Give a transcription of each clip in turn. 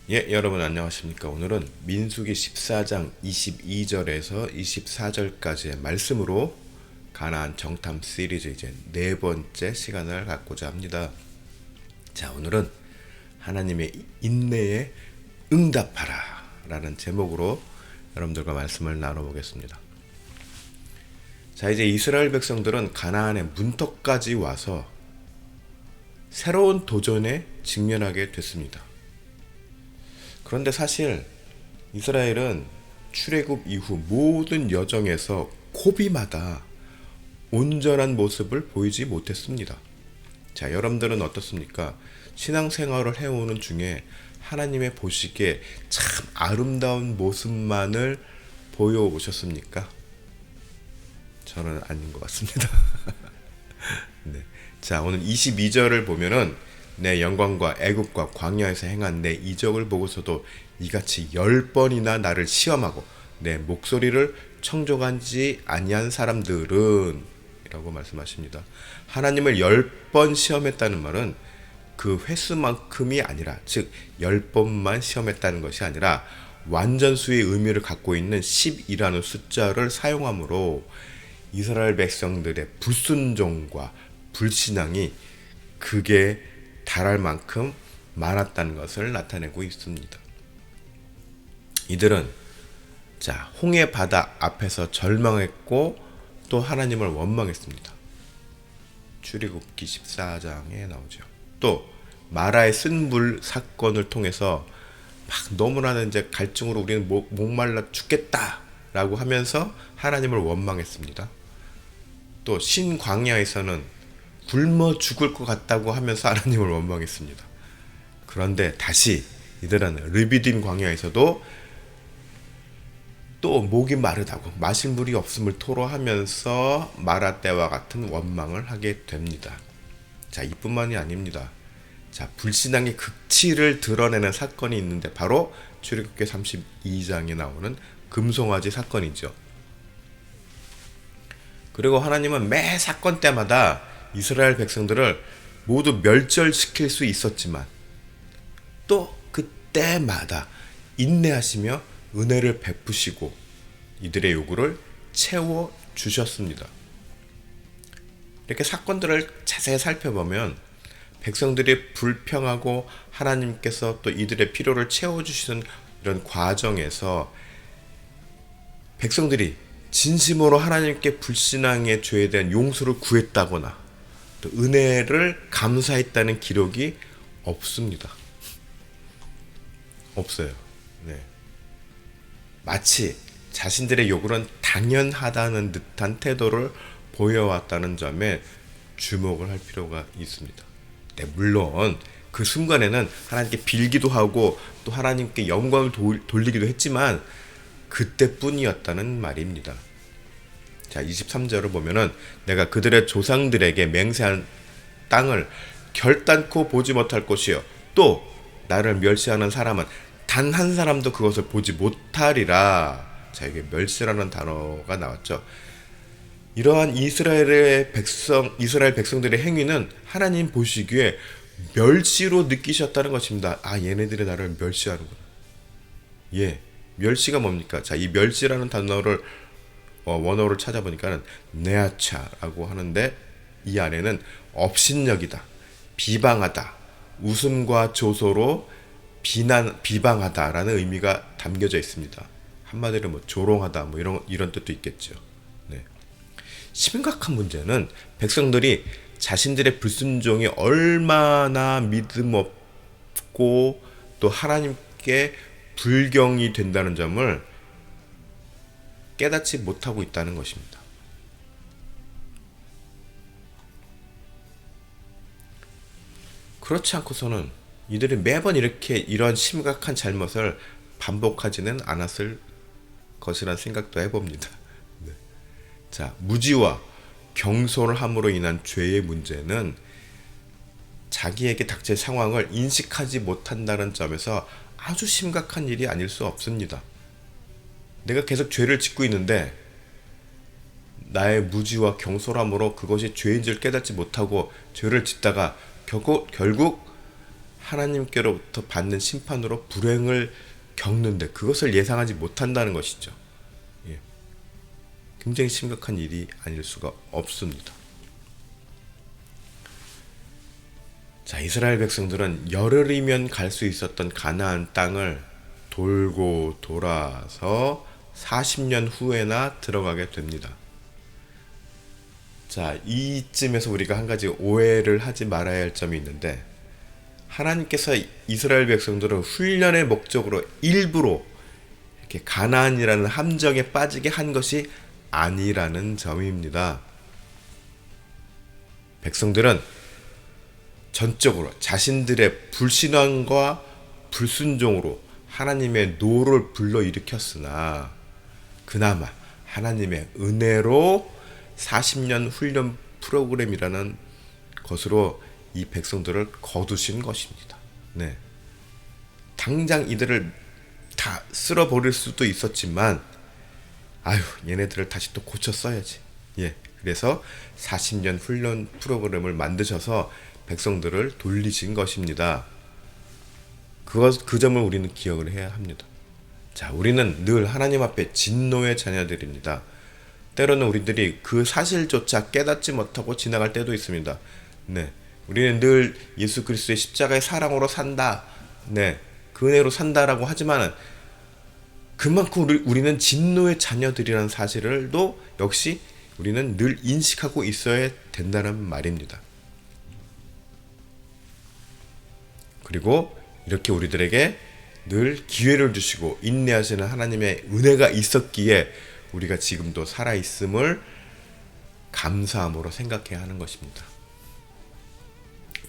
예, 여러분 안녕하십니까? 오늘은 민수기 14장 22절에서 24절까지의 말씀으로 가나안 정탐 시리즈 이제 네 번째 시간을 갖고자 합니다. 자, 오늘은 하나님의 인내에 응답하라 라는 제목으로 여러분들과 말씀을 나눠보겠습니다. 자, 이제 이스라엘 백성들은 가나안의 문턱까지 와서 새로운 도전에 직면하게 됐습니다. 그런데 사실 이스라엘은 출애굽 이후 모든 여정에서 고비마다 온전한 모습을 보이지 못했습니다. 자, 여러분들은 어떻습니까? 신앙생활을 해오는 중에 하나님의 보시기에 참 아름다운 모습만을 보여오셨습니까? 저는 아닌 것 같습니다. 네. 자, 오늘 22절을 보면은 내 영광과 애국과 광야에서 행한 내 이적을 보고서도 이같이 10번이나 나를 시험하고 내 목소리를 청종하지 아니한 사람들은 이라고 말씀하십니다. 하나님을 10번 시험했다는 말은 그 횟수만큼이 아니라, 즉 10번만 시험했다는 것이 아니라 완전수의 의미를 갖고 있는 10이라는 숫자를 사용하므로 이스라엘 백성들의 불순종과 불신앙이 극에 달할 만큼 많았다는 것을 나타내고 있습니다. 이들은 자, 홍해 바다 앞에서 절망했고 또 하나님을 원망했습니다. 출애굽기 14장에 나오죠. 또 마라의 쓴불 사건을 통해서 막 너무나 이제 갈증으로 우리는 목말라 죽겠다라고 하면서 하나님을 원망했습니다. 또 신광야에서는 굶어 죽을 것 같다고 하면서 하나님을 원망했습니다. 그런데 다시 이들은 르비딤 광야에서도 또 목이 마르다고 마실 물이 없음을 토로하면서 마라 때와 같은 원망을 하게 됩니다. 자, 이뿐만이 아닙니다. 자, 불신앙의 극치를 드러내는 사건이 있는데 바로 출애굽기 32장에 나오는 금송아지 사건이죠. 그리고 하나님은 매 사건 때마다 이스라엘 백성들을 모두 멸절시킬 수 있었지만 또 그때마다 인내하시며 은혜를 베푸시고 이들의 요구를 채워주셨습니다. 이렇게 사건들을 자세히 살펴보면 백성들이 불평하고 하나님께서 또 이들의 필요를 채워주시는 이런 과정에서 백성들이 진심으로 하나님께 불신앙의 죄에 대한 용서를 구했다거나 또 은혜를 감사했다는 기록이 없습니다. 없어요. 네. 마치 자신들의 요구는 당연하다는 듯한 태도를 보여왔다는 점에 주목을 할 필요가 있습니다. 네, 물론 그 순간에는 하나님께 빌기도 하고 또 하나님께 영광을 돌리기도 했지만 그때뿐이었다는 말입니다. 자, 23절을 보면은 내가 그들의 조상들에게 맹세한 땅을 결단코 보지 못할 것이요 또 나를 멸시하는 사람은 단 한 사람도 그것을 보지 못하리라. 자, 이게 멸시라는 단어가 나왔죠. 이러한 이스라엘 백성들의 행위는 하나님 보시기에 멸시로 느끼셨다는 것입니다. 아, 얘네들이 나를 멸시하는구나. 예, 멸시가 뭡니까? 자, 이 멸시라는 단어를 원어를 찾아보니까는 네아차라고 하는데 이 안에는 업신여기다, 비방하다, 웃음과 조소로 비방하다라는 의미가 담겨져 있습니다. 한마디로 뭐 조롱하다 뭐 이런 뜻도 있겠죠. 네. 심각한 문제는 백성들이 자신들의 불순종이 얼마나 믿음 없고 또 하나님께 불경이 된다는 점을 깨닫지 못하고 있다는 것입니다. 그렇지 않고서는 이들이 매번 이렇게 이런 심각한 잘못을 반복하지는 않았을 것이라는 생각도 해봅니다. 네. 자, 무지와 경솔함으로 인한 죄의 문제는 자기에게 닥칠 상황을 인식하지 못한다는 점에서 아주 심각한 일이 아닐 수 없습니다. 내가 계속 죄를 짓고 있는데 나의 무지와 경솔함으로 그것이 죄인 줄 깨닫지 못하고 죄를 짓다가 결국 하나님께로부터 받는 심판으로 불행을 겪는데 그것을 예상하지 못한다는 것이죠. 예. 굉장히 심각한 일이 아닐 수가 없습니다. 자, 이스라엘 백성들은 열흘이면 갈 수 있었던 가나안 땅을 돌고 돌아서 40년 후에나 들어가게 됩니다. 자, 이쯤에서 우리가 한 가지 오해를 하지 말아야 할 점이 있는데, 하나님께서 이스라엘 백성들을 훈련의 목적으로 일부러 이렇게 가나안이라는 함정에 빠지게 한 것이 아니라는 점입니다. 백성들은 전적으로 자신들의 불신앙과 불순종으로 하나님의 노를 불러일으켰으나 그나마 하나님의 은혜로 40년 훈련 프로그램이라는 것으로 이 백성들을 거두신 것입니다. 네. 당장 이들을 다 쓸어버릴 수도 있었지만 아유, 얘네들을 다시 또 고쳐 써야지. 예. 그래서 40년 훈련 프로그램을 만드셔서 백성들을 돌리신 것입니다. 그 점을 우리는 기억을 해야 합니다. 자, 우리는 늘 하나님 앞에 진노의 자녀들입니다. 때로는 우리들이 그 사실조차 깨닫지 못하고 지나갈 때도 있습니다. 네. 우리는 늘 예수 그리스도의 십자가의 사랑으로 산다. 네. 그 은혜로 산다라고 하지만 그만큼 우리는 진노의 자녀들이라는 사실을도 역시 우리는 늘 인식하고 있어야 된다는 말입니다. 그리고 이렇게 우리들에게 늘 기회를 주시고 인내하시는 하나님의 은혜가 있었기에 우리가 지금도 살아있음을 감사함으로 생각해야 하는 것입니다.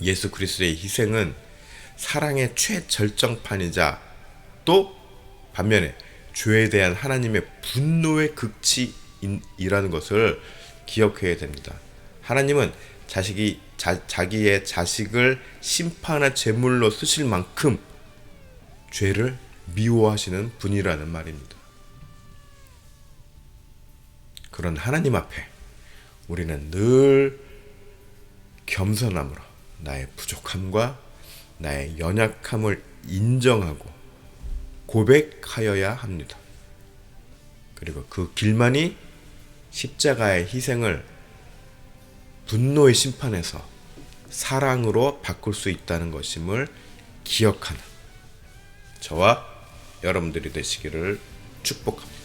예수 그리스도의 희생은 사랑의 최절정판이자 또 반면에 죄에 대한 하나님의 분노의 극치이라는 것을 기억해야 됩니다. 하나님은 자기의 자식을 심판의 제물로 쓰실 만큼 죄를 미워하시는 분이라는 말입니다. 그런 하나님 앞에 우리는 늘 겸손함으로 나의 부족함과 나의 연약함을 인정하고 고백하여야 합니다. 그리고 그 길만이 십자가의 희생을 분노의 심판에서 사랑으로 바꿀 수 있다는 것임을 기억하는 저와 여러분들이 되시기를 축복합니다.